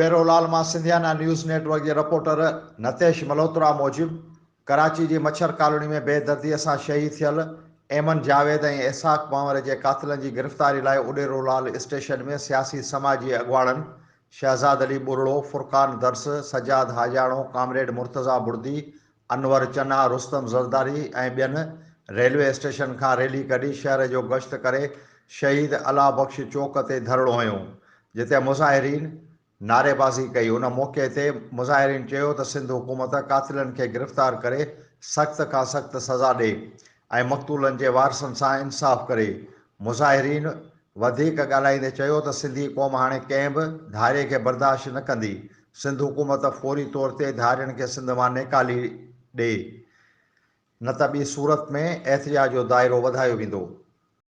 उडेरोलाल मां सिंधियाना news network के reporter Natesh Malhotra मूजिब कराची की मच्छर कॉलोनी में बेदर्दीअ सां शहीद थियल एमन जावेद ऐं इसाक पंवर के कातिलनि की गिरफ़्तारी लाइ उडेरोलाल स्टेशन में सियासी समाजी अगवाणनि शहजाद अली बुरड़ो, फुरकान दर्स, सजाद हाजाणो, कामरेड मुर्तज़ा बुर्दी, अनवर चन्ना, रुस्तम ज़रदारी ऐं ॿियनि रेलवे स्टेशन खां रैली कढी शहर जो गश्त करे शहीद अला बख्श चौक ते धरणो हुयो, जिते मुज़ाहिरीन नारेबाज़ी कई। उन मौक़े ते मुज़ाहिरीन चयो त सिंध हुकूमत कातिलनि खे गिरफ़्तार करे सख़्त खां सख़्त सज़ा ॾे ऐं मक़तूलनि जे वारसनि सां इंसाफ़ करे। मुज़ाहिरीन वधीक ॻाल्हाईंदे चयो त सिंधी क़ौम हाणे कंहिं बि धारे खे बर्दाश्त न कंदी। सिंध हुकूमत फौरी तौर ते धारियुनि खे सिंध मां निकाली ॾे, न त ॿी सूरत में एहतिजाज जो दाइरो वधायो वेंदो।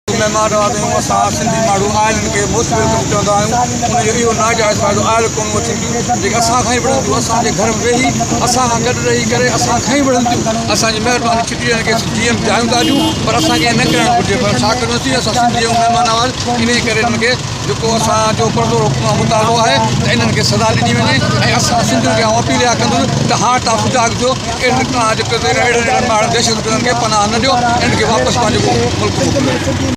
महिमान आहियूं असां सिंधी माण्हू आहिनि खे मोस्ट वेलकम चवंदा आहियूं। उनजो इहो नाजाइज़ फ़ाइदो आयल कोन थींदियूं जेके असां खां ई बढ़नि थियूं, असांजे घर में वेही असां खां गॾु रही करे असां खां ई बढ़नि थियूं। असांजी महिरबानी छुटी खे जीअं चाहियूं था ॾियूं, पर असांखे ईअं न करणु घुरिजे। पर छा करिणो थी, असां सिंधी ऐं महिमान आवाज़ इन करे हिननि खे जेको असांजो परदो मुतालो आहे त इन्हनि खे सज़ा ॾिनी वञे। ऐं असां सिंधियुनि खे अपील इहा कंदुसि त हाणे तव्हां सुजाग थियो, तव्हां जेके अहिड़े माण्हू दहशतगर्दनि खे पनाह न ॾियो, इन्हनि खे वापसि पंहिंजो मुल्क मोकिलियो।